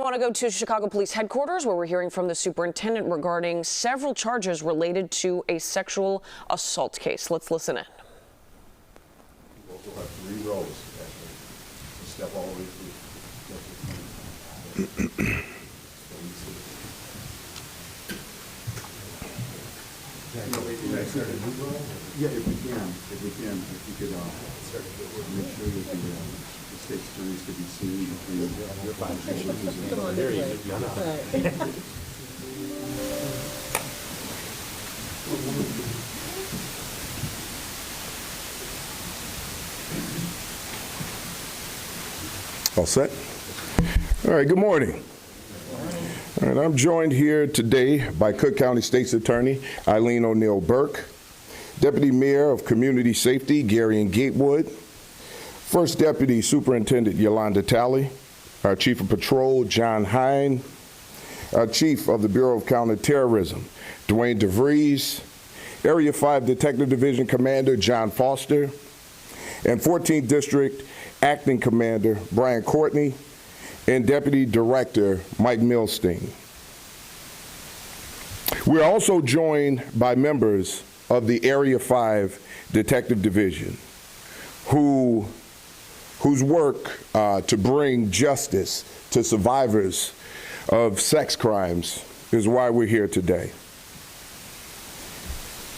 now want to go to Chicago Police Headquarters, where we're hearing from the superintendent regarding several charges related to a sexual assault case. Let's listen in. We'll have 3 rows, actually. We'll step all the way through. Yeah, if we can, if you could make sure that the state's attorneys could be seen between your 5 shoulders. Come on, there you All set? All right, good morning. All right, I'm joined here today by Cook County State's Attorney Eileen O'Neill Burke, Deputy Mayor of Community Safety Gary and Gatewood, First Deputy Superintendent Yolanda Talley, our Chief of Patrol John Hine, our Chief of the Bureau of Counterterrorism Dwayne DeVries, Area 5 Detective Division Commander John Foster, and 14th District Acting Commander Brian Courtney, and Deputy Director Mike Milstein. We're also joined by members of the Area 5 Detective Division whose work to bring justice to survivors of sex crimes is why we're here today.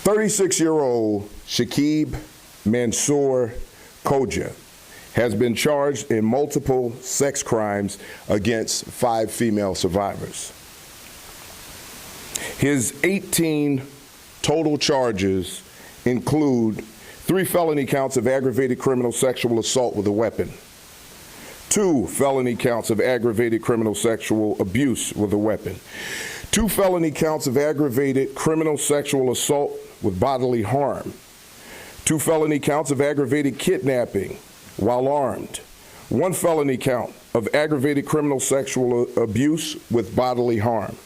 36-year-old Chakib Mansour Khodja has been charged in multiple sex crimes against 5 female survivors. His 18 total charges include 3 felony counts of aggravated criminal sexual assault with a weapon, 2 felony counts of aggravated criminal sexual abuse with a weapon, 2 felony counts of aggravated criminal sexual assault with bodily harm, 2 felony counts of aggravated kidnapping while armed, 1 felony count of aggravated criminal sexual abuse with bodily harm,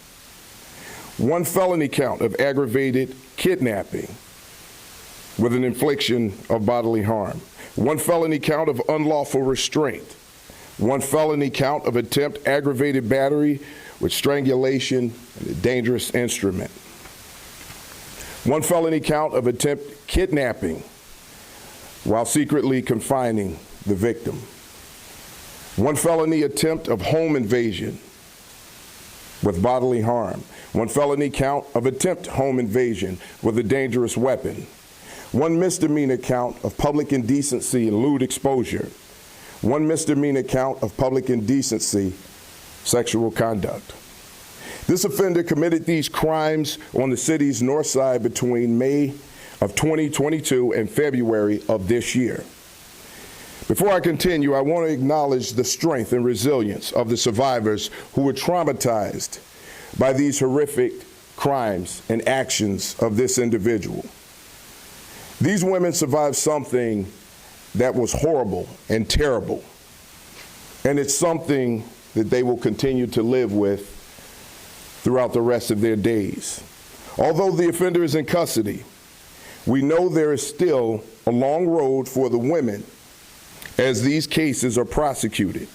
1 felony count of aggravated kidnapping with an infliction of bodily harm, 1 felony count of unlawful restraint, 1 felony count of attempt aggravated battery with strangulation and a dangerous instrument, 1 felony count of attempt kidnapping while secretly confining the victim, 1 felony attempt of home invasion with bodily harm, 1 felony count of attempt home invasion with a dangerous weapon, 1 misdemeanor count of public indecency and lewd exposure, 1 misdemeanor count of public indecency, sexual conduct. This offender committed these crimes on the city's north side between May of 2022 and February of this year. Before I continue, I want to acknowledge the strength and resilience of the survivors who were traumatized by these horrific crimes and actions of this individual. These women survived something that was horrible and terrible, and it's something that they will continue to live with throughout the rest of their days. Although the offender is in custody, we know there is still a long road for the women as these cases are prosecuted.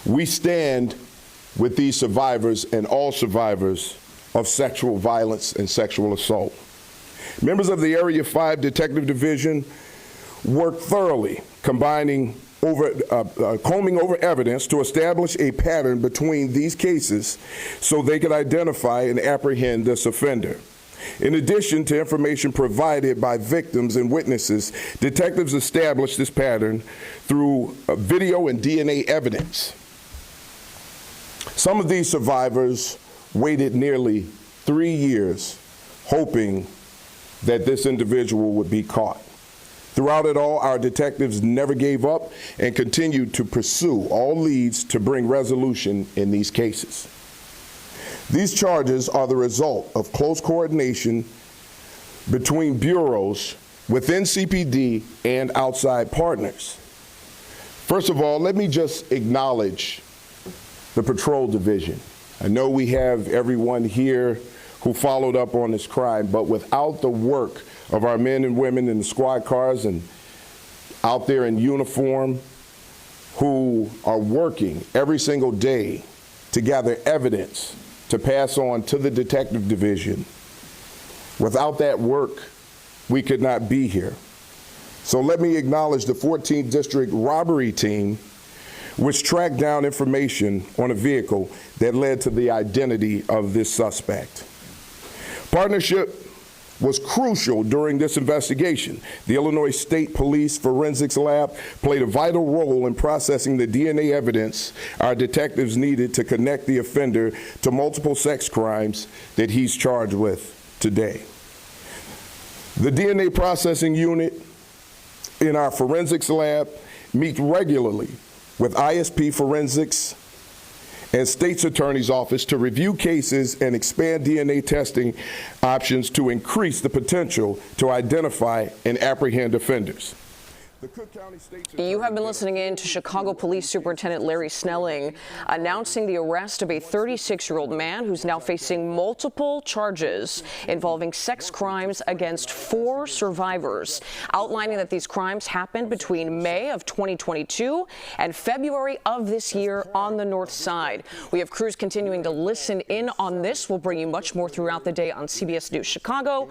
We stand with these survivors and all survivors of sexual violence and sexual assault. Members of the Area 5 Detective Division worked thoroughly, combing over evidence to establish a pattern between these cases so they could identify and apprehend this offender. In addition to information provided by victims and witnesses, detectives established this pattern through video and DNA evidence. Some of these survivors waited nearly 3 years hoping that this individual would be caught. Throughout it all, our detectives never gave up and continued to pursue all leads to bring resolution in these cases. These charges are the result of close coordination between bureaus within CPD and outside partners. First of all, let me just acknowledge the Patrol Division. I know we have everyone here who followed up on this crime, but without the work of our men and women in the squad cars and out there in uniform who are working every single day to gather evidence to pass on to the detective division. Without that work, we could not be here. So let me acknowledge the 14th District Robbery Team, which tracked down information on a vehicle that led to the identity of this suspect. Partnership was crucial during this investigation. The Illinois State Police Forensics Lab played a vital role in processing the DNA evidence our detectives needed to connect the offender to multiple sex crimes that he's charged with today. The DNA processing unit in our forensics lab meets regularly with ISP Forensics and State's Attorney's Office to review cases and expand DNA testing options to increase the potential to identify and apprehend offenders. You have been listening in to Chicago Police Superintendent Larry Snelling announcing the arrest of a 36-year-old man who's now facing multiple charges involving sex crimes against 4 survivors, outlining that these crimes happened between May of 2022 and February of this year on the north side. We have crews continuing to listen in on this. We'll bring you much more throughout the day on CBS News Chicago.